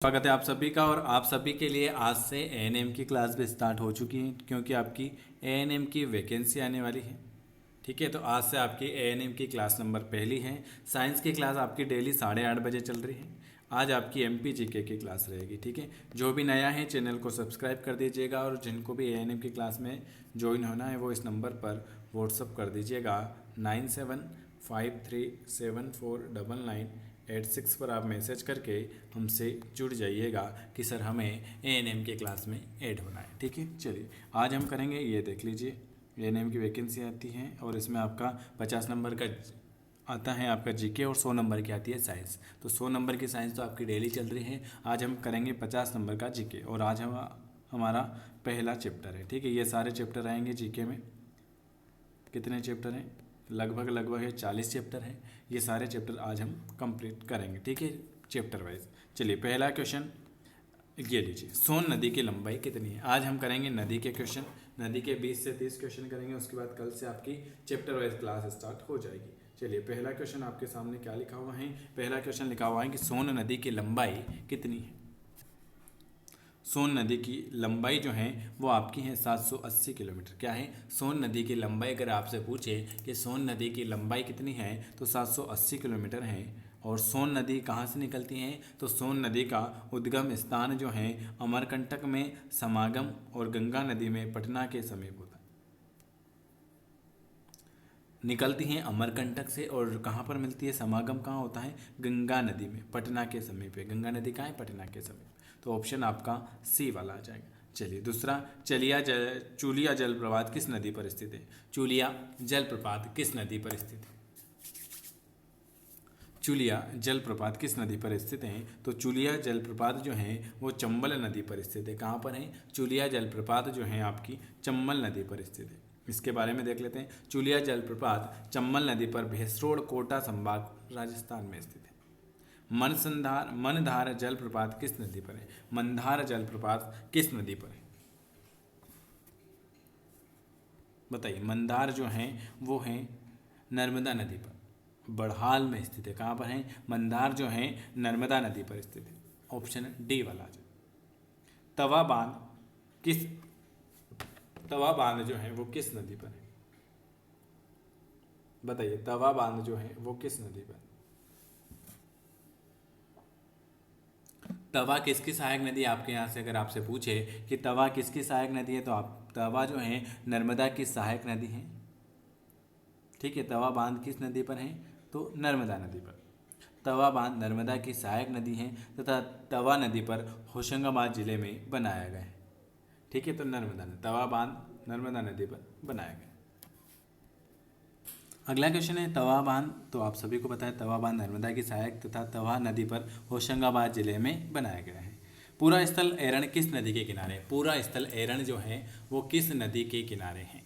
स्वागत है आप सभी का। और आप सभी के लिए आज से एएनएम की क्लास भी स्टार्ट हो चुकी है, क्योंकि आपकी एएनएम की वैकेंसी आने वाली है। ठीक है, तो आज से आपकी एएनएम की क्लास नंबर पहली है। साइंस की क्लास आपकी डेली 8:30 बजे चल रही है। आज आपकी एमपी जीके की क्लास रहेगी। ठीक है, जो भी नया है चैनल को सब्सक्राइब कर दीजिएगा, और जिनको भी एएनएम की क्लास में ज्वाइन होना है वो इस नंबर पर व्हाट्सअप कर दीजिएगा। 9753749986 पर आप मैसेज करके हमसे जुड़ जाइएगा कि सर हमें एएनएम के क्लास में ऐड होना है। ठीक है, चलिए आज हम करेंगे, ये देख लीजिए एएनएम की वैकेंसी आती है और इसमें आपका 50 नंबर का आता है आपका जीके, और 100 नंबर की आती है साइंस। तो 100 नंबर की साइंस तो आपकी डेली चल रही है, आज हम करेंगे 50 नंबर का जीके। और आज हमारा पहला चैप्टर है। ठीक है, ये सारे चैप्टर आएंगे जीके में। कितने चैप्टर हैं? लगभग है 40 चैप्टर हैं। ये सारे चैप्टर आज हम कंप्लीट करेंगे। ठीक है, चैप्टर वाइज। चलिए पहला क्वेश्चन ये लीजिए, सोन नदी की लंबाई कितनी है। आज हम करेंगे नदी के क्वेश्चन। नदी के 20 से 30 क्वेश्चन करेंगे, उसके बाद कल से आपकी चैप्टर वाइज क्लास स्टार्ट हो जाएगी। चलिए पहला क्वेश्चन आपके सामने क्या लिखा हुआ है। पहला क्वेश्चन लिखा हुआ है कि सोन नदी की लंबाई कितनी है। सोन नदी की लंबाई जो है वो आपकी है 780 किलोमीटर। क्या है? सोन नदी की लंबाई अगर आपसे पूछे कि सोन नदी की लंबाई कितनी है तो 780 किलोमीटर है। और सोन नदी कहाँ से निकलती है? तो सोन नदी का उद्गम स्थान जो है अमरकंटक में समागम और गंगा नदी में पटना के समीप होता है। निकलती हैं अमरकंटक से, और कहाँ पर मिलती है? समागम कहाँ होता है? गंगा नदी में, पटना के समीप है। गंगा नदी कहाँ है? पटना के समीप। तो ऑप्शन आपका सी वाला आ जाएगा। चलिए दूसरा, चूलिया जलप्रपात किस नदी पर स्थित है। चूलिया जलप्रपात किस नदी पर स्थित है? चूलिया जलप्रपात किस नदी पर स्थित है? तो चूलिया जलप्रपात जो है वो चंबल नदी पर स्थित है। कहाँ पर है? चूलिया जलप्रपात जो है आपकी चंबल नदी पर स्थित है। इसके बारे में देख लेते हैं। चूलिया जलप्रपात चंबल नदी पर भैंसरोड कोटा संभाग राजस्थान में स्थित है। मनधार जलप्रपात किस नदी पर है? मनधार जलप्रपात किस नदी पर है? बताइए। मंदार जो है वो है नर्मदा नदी पर, बड़हाल में स्थित है। कहाँ पर है? मंदार जो है नर्मदा नदी पर स्थित है। ऑप्शन डी वाला आ जाए। तवा बांध किस तवा बांध जो है वो किस नदी पर है? बताइए, तवा बांध जो है वो किस नदी पर? तवा किसकी सहायक नदी? आपके यहाँ से अगर आपसे पूछे कि तवा किसकी सहायक नदी है, तो आप तवा जो है नर्मदा की सहायक नदी है। ठीक है, तवा बांध किस नदी पर है? तो नर्मदा नदी पर। तवा बांध नर्मदा की सहायक नदी है तथा तवा नदी पर होशंगाबाद जिले में बनाया गया है। ठीक है, तो तवा बांध नर्मदा नदी पर बनाया गया। अगला क्वेश्चन है तवा बांध। तो आप सभी को पता है तवा बांध नर्मदा की सहायक तथा तवा नदी पर होशंगाबाद जिले में बनाया गया है। पूरा स्थल एरण किस नदी के किनारे है? पूरा स्थल एरण जो है वो किस नदी के किनारे है?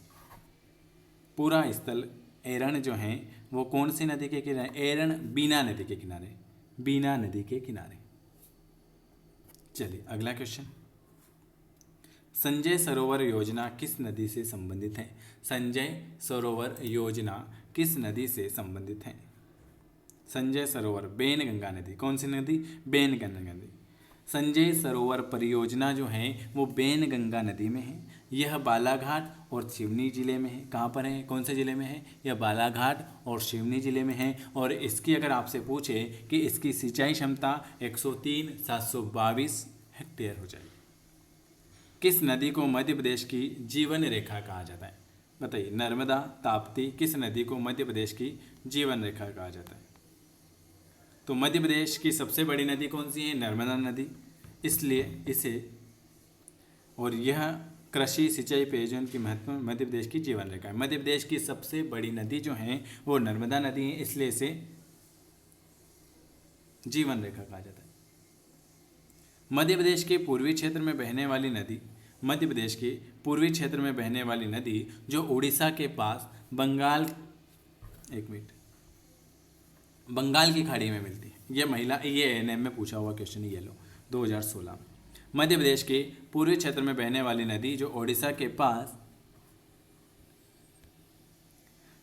पूरा स्थल एरण जो है वो कौन सी नदी के किनारे? एरण बीना नदी के किनारे। बीना नदी के किनारे। चलिए अगला क्वेश्चन, संजय सरोवर योजना किस नदी से संबंधित है? संजय सरोवर योजना किस नदी से संबंधित है? संजय सरोवर बेनगंगा नदी। कौन सी नदी? बेनगंगा नदी। संजय सरोवर परियोजना जो है वो बेनगंगा नदी में है। यह बालाघाट और सिवनी जिले में है। कहाँ पर है? कौन से जिले में है? यह बालाघाट और सिवनी जिले में है। और इसकी अगर आपसे पूछे कि इसकी सिंचाई क्षमता 103,722 हेक्टेयर हो जाएगी। किस नदी को मध्य प्रदेश की जीवन रेखा कहा जाता है? बताइए। नर्मदा, ताप्ती, किस नदी को मध्य प्रदेश की जीवन रेखा कहा जाता है? तो मध्य प्रदेश की सबसे बड़ी नदी कौन सी है? नर्मदा नदी। इसलिए इसे, और यह कृषि सिंचाई पेयजल की महत्व मध्य प्रदेश की जीवन रेखा है। मध्य प्रदेश की सबसे बड़ी नदी जो है वो नर्मदा नदी है, इसलिए इसे जीवन रेखा कहा जाता है। मध्य प्रदेश के पूर्वी क्षेत्र में बहने वाली नदी, मध्य प्रदेश के पूर्वी क्षेत्र में बहने वाली नदी जो उड़ीसा के पास बंगाल की खाड़ी में मिलती है। ये एएनएम में पूछा हुआ क्वेश्चन, ये लो 2016 में। मध्य प्रदेश के पूर्वी क्षेत्र में बहने वाली नदी जो ओडिशा के पास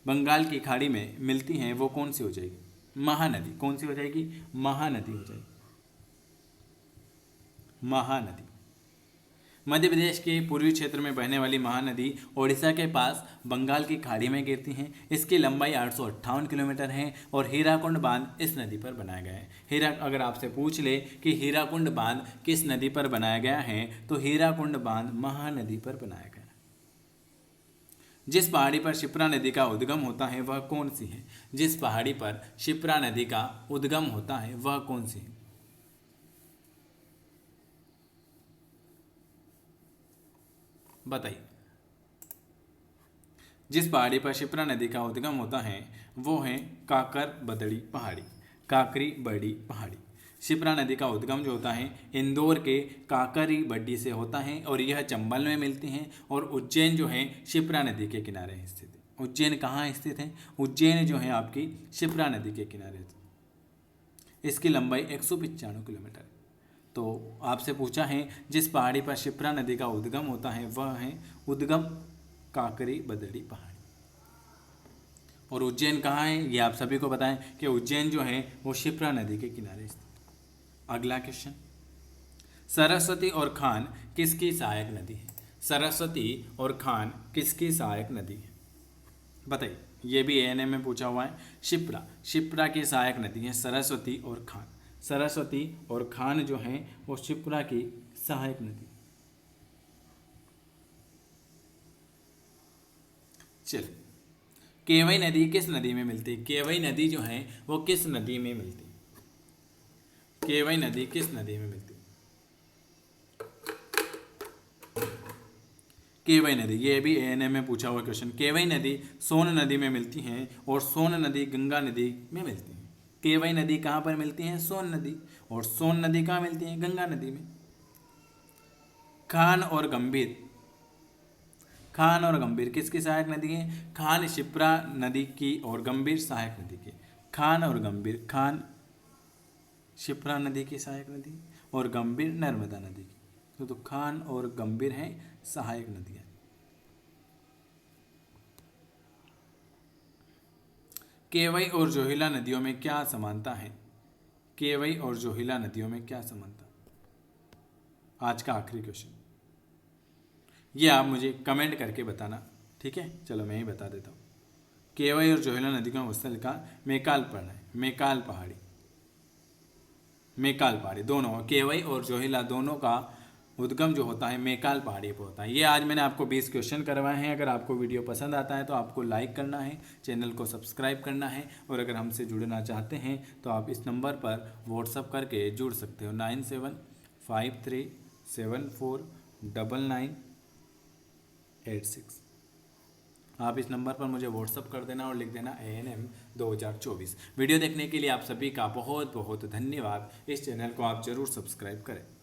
बंगाल की खाड़ी में मिलती हैं वो कौन सी हो जाएगी? महानदी। कौन सी हो जाएगी? महानदी हो जाएगी। महानदी। मध्य प्रदेश के पूर्वी क्षेत्र में बहने वाली महानदी ओडिशा के पास बंगाल की खाड़ी में गिरती हैं। इसकी लंबाई 858 किलोमीटर है और हीराकुंड बांध इस नदी पर बनाया गया है। अगर आपसे पूछ ले कि हीराकुंड बांध किस नदी पर बनाया गया है, तो हीराकुंड बांध महानदी पर बनाया गया है। जिस पहाड़ी पर शिप्रा नदी का उद्गम होता है वह कौन सी है? जिस पहाड़ी पर शिप्रा नदी का उद्गम होता है वह कौन सी है? बताइए। जिस पहाड़ी पर शिप्रा नदी का उद्गम होता है वो है काकर बदड़ी पहाड़ी, काकरी बड़ी पहाड़ी। शिप्रा नदी का उद्गम जो होता है इंदौर के काकरी बड्डी से होता है और यह चंबल में मिलती हैं और उज्जैन जो है शिप्रा नदी के किनारे स्थित है। उज्जैन कहाँ स्थित है? उज्जैन जो है आपकी शिप्रा नदी के किनारे। इसकी लंबाई 195 किलोमीटर। तो आपसे पूछा है जिस पहाड़ी पर शिप्रा नदी का उद्गम होता है वह है उद्गम काकरी बदड़ी पहाड़ी। और उज्जैन कहाँ है ये आप सभी को बताएं कि उज्जैन जो है वो शिप्रा नदी के किनारे स्थित। अगला क्वेश्चन, सरस्वती और खान किसकी सहायक नदी है? सरस्वती और खान किसकी सहायक नदी है? बताइए। ये भी एएनएम में पूछा हुआ है। शिप्रा की सहायक नदी है सरस्वती और खान। सरस्वती और खान जो हैं वो शिप्रा की सहायक नदी। चलिए, केवई नदी किस नदी में मिलती है? केवई नदी जो है वो किस नदी में मिलती है? केवई नदी किस नदी में मिलती है? केवई नदी, ये भी एएनएम में पूछा हुआ क्वेश्चन। केवई नदी सोन नदी में मिलती हैं और सोन नदी गंगा नदी में मिलती है। केवई नदी कहाँ पर मिलती है? सोन नदी। और सोन नदी कहाँ मिलती है? गंगा नदी में। खान और गंभीर, खान और गंभीर किसकी सहायक नदी है? खान शिप्रा नदी की और गंभीर सहायक नदी की। खान और गंभीर, खान शिप्रा नदी की सहायक नदी और गंभीर नर्मदा नदी की। तो खान और गंभीर हैं सहायक नदियाँ। केवई और जोहिला नदियों में क्या समानता है? केवई और जोहिला नदियों में क्या समानता? आज का आखिरी क्वेश्चन, ये आप मुझे कमेंट करके बताना, ठीक है? चलो मैं ही बता देता हूँ। केवई और जोहिला नदी का स्थल का मेकाल पड़ना है। मेकाल पहाड़ी, मेकाल पहाड़ी दोनों, केवई और जोहिला दोनों का उद्गम जो होता है मेकाल पहाड़ी पर होता है। ये आज मैंने आपको 20 क्वेश्चन करवाए हैं। अगर आपको वीडियो पसंद आता है तो आपको लाइक करना है, चैनल को सब्सक्राइब करना है और अगर हमसे जुड़ना चाहते हैं तो आप इस नंबर पर व्हाट्सअप करके जुड़ सकते हो 9753749986। आप इस नंबर पर मुझे व्हाट्सअप कर देना और लिख देना ANM 2024। वीडियो देखने के लिए आप सभी का बहुत बहुत धन्यवाद। इस चैनल को आप ज़रूर सब्सक्राइब करें।